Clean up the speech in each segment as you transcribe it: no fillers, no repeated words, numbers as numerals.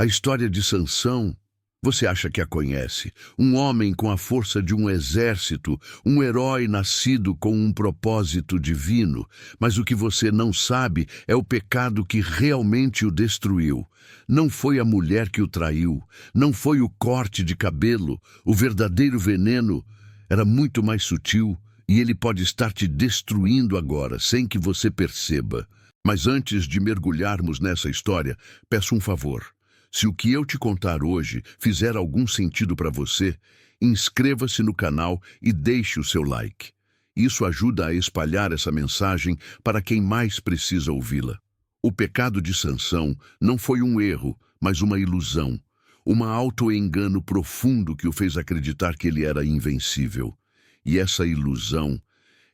A história de Sansão, você acha que a conhece? Um homem com a força de um exército, um herói nascido com um propósito divino, mas o que você não sabe é o pecado que realmente o destruiu. Não foi a mulher que o traiu, não foi o corte de cabelo, o verdadeiro veneno era muito mais sutil e ele pode estar te destruindo agora, sem que você perceba. Mas antes de mergulharmos nessa história, peço um favor. Se o que eu te contar hoje fizer algum sentido para você, inscreva-se no canal e deixe o seu like. Isso ajuda a espalhar essa mensagem para quem mais precisa ouvi-la. O pecado de Sansão não foi um erro, mas uma ilusão. Um auto-engano profundo que o fez acreditar que ele era invencível. E essa ilusão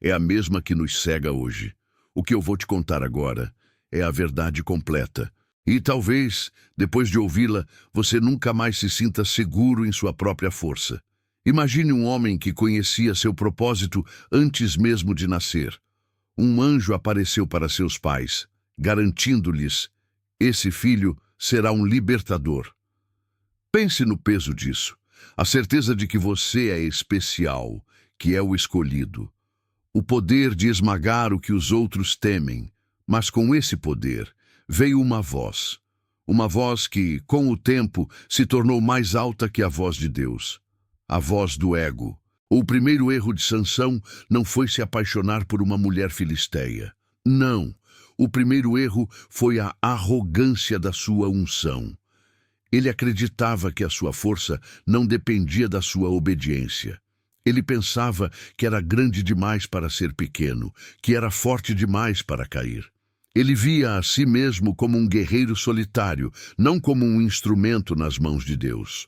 é a mesma que nos cega hoje. O que eu vou te contar agora é a verdade completa. E talvez, depois de ouvi-la, você nunca mais se sinta seguro em sua própria força. Imagine um homem que conhecia seu propósito antes mesmo de nascer. Um anjo apareceu para seus pais, garantindo-lhes: esse filho será um libertador. Pense no peso disso. A certeza de que você é especial, que é o escolhido. O poder de esmagar o que os outros temem. Mas com esse poder veio uma voz que, com o tempo, se tornou mais alta que a voz de Deus. A voz do ego. O primeiro erro de Sansão não foi se apaixonar por uma mulher filisteia. Não. O primeiro erro foi a arrogância da sua unção. Ele acreditava que a sua força não dependia da sua obediência. Ele pensava que era grande demais para ser pequeno, que era forte demais para cair. Ele via a si mesmo como um guerreiro solitário, não como um instrumento nas mãos de Deus.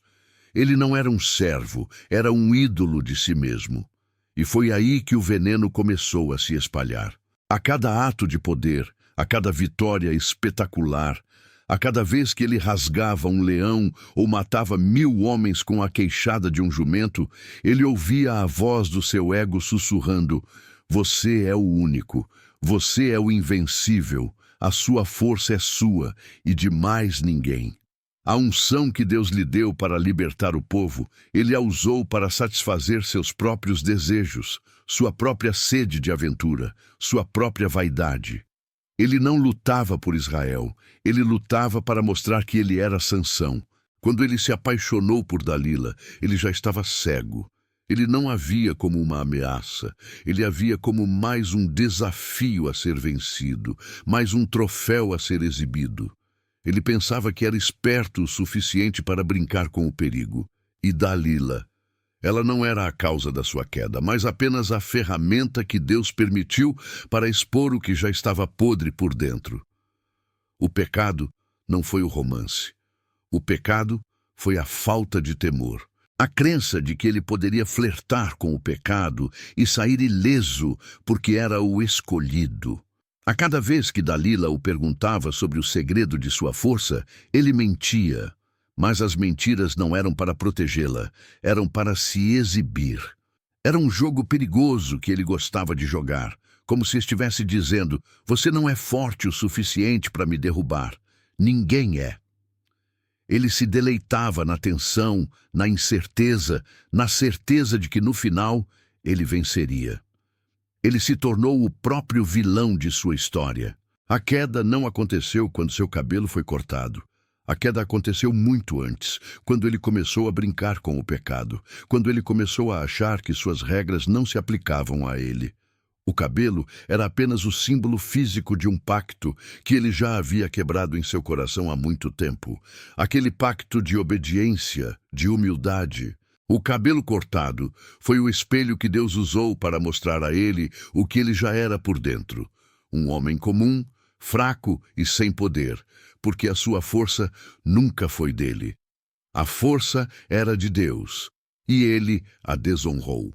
Ele não era um servo, era um ídolo de si mesmo. E foi aí que o veneno começou a se espalhar. A cada ato de poder, a cada vitória espetacular, a cada vez que ele rasgava um leão ou matava 1000 homens com a queixada de um jumento, ele ouvia a voz do seu ego sussurrando: você é o único. Você é o invencível, a sua força é sua e de mais ninguém. A unção que Deus lhe deu para libertar o povo, ele a usou para satisfazer seus próprios desejos, sua própria sede de aventura, sua própria vaidade. Ele não lutava por Israel, ele lutava para mostrar que ele era Sansão. Quando ele se apaixonou por Dalila, ele já estava cego. Ele não a via como uma ameaça, ele a via como mais um desafio a ser vencido, mais um troféu a ser exibido. Ele pensava que era esperto o suficiente para brincar com o perigo. E Dalila, ela não era a causa da sua queda, mas apenas a ferramenta que Deus permitiu para expor o que já estava podre por dentro. O pecado não foi o romance. O pecado foi a falta de temor. A crença de que ele poderia flertar com o pecado e sair ileso porque era o escolhido. A cada vez que Dalila o perguntava sobre o segredo de sua força, ele mentia. Mas as mentiras não eram para protegê-la, eram para se exibir. Era um jogo perigoso que ele gostava de jogar, como se estivesse dizendo: você não é forte o suficiente para me derrubar. Ninguém é. Ele se deleitava na tensão, na incerteza, na certeza de que no final ele venceria. Ele se tornou o próprio vilão de sua história. A queda não aconteceu quando seu cabelo foi cortado. A queda aconteceu muito antes, quando ele começou a brincar com o pecado, quando ele começou a achar que suas regras não se aplicavam a ele. O cabelo era apenas o símbolo físico de um pacto que ele já havia quebrado em seu coração há muito tempo. Aquele pacto de obediência, de humildade. O cabelo cortado foi o espelho que Deus usou para mostrar a ele o que ele já era por dentro. Um homem comum, fraco e sem poder, porque a sua força nunca foi dele. A força era de Deus, e ele a desonrou.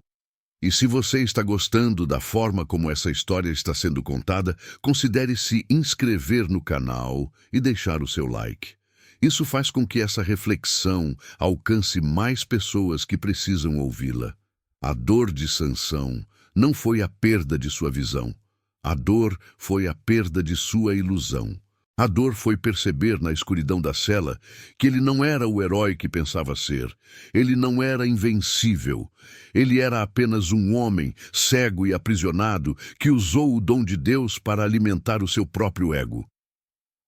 E se você está gostando da forma como essa história está sendo contada, considere se inscrever no canal e deixar o seu like. Isso faz com que essa reflexão alcance mais pessoas que precisam ouvi-la. A dor de Sansão não foi a perda de sua visão. A dor foi a perda de sua ilusão. A dor foi perceber na escuridão da cela que ele não era o herói que pensava ser. Ele não era invencível. Ele era apenas um homem cego e aprisionado que usou o dom de Deus para alimentar o seu próprio ego.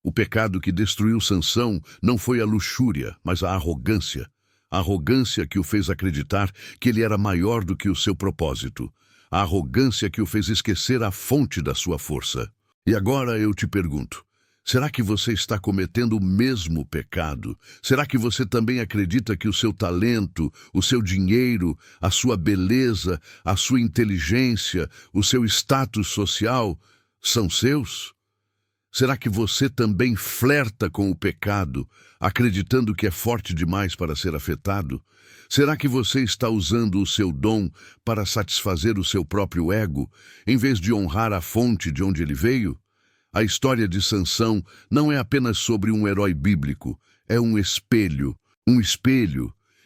O pecado que destruiu Sansão não foi a luxúria, mas a arrogância. A arrogância que o fez acreditar que ele era maior do que o seu propósito. A arrogância que o fez esquecer a fonte da sua força. E agora eu te pergunto, será que você está cometendo o mesmo pecado? Será que você também acredita que o seu talento, o seu dinheiro, a sua beleza, a sua inteligência, o seu status social são seus? Será que você também flerta com o pecado, acreditando que é forte demais para ser afetado? Será que você está usando o seu dom para satisfazer o seu próprio ego, em vez de honrar a fonte de onde ele veio? A história de Sansão não é apenas sobre um herói bíblico, é um espelho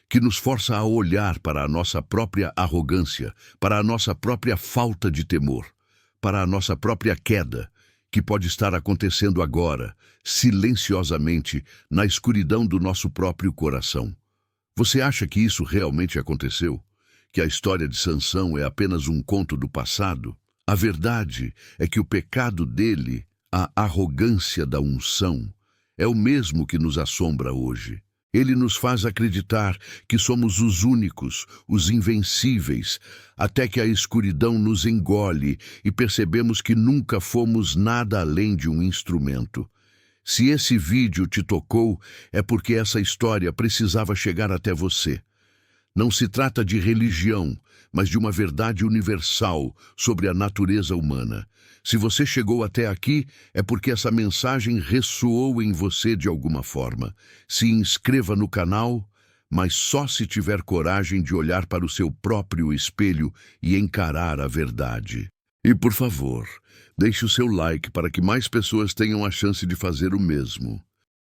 que nos força a olhar para a nossa própria arrogância, para a nossa própria falta de temor, para a nossa própria queda, que pode estar acontecendo agora, silenciosamente, na escuridão do nosso próprio coração. Você acha que isso realmente aconteceu? Que a história de Sansão é apenas um conto do passado? A verdade é que o pecado dele, a arrogância da unção, é o mesmo que nos assombra hoje. Ele nos faz acreditar que somos os únicos, os invencíveis, até que a escuridão nos engole e percebemos que nunca fomos nada além de um instrumento. Se esse vídeo te tocou, é porque essa história precisava chegar até você. Não se trata de religião, mas de uma verdade universal sobre a natureza humana. Se você chegou até aqui, é porque essa mensagem ressoou em você de alguma forma. Se inscreva no canal, mas só se tiver coragem de olhar para o seu próprio espelho e encarar a verdade. E, por favor, deixe o seu like para que mais pessoas tenham a chance de fazer o mesmo.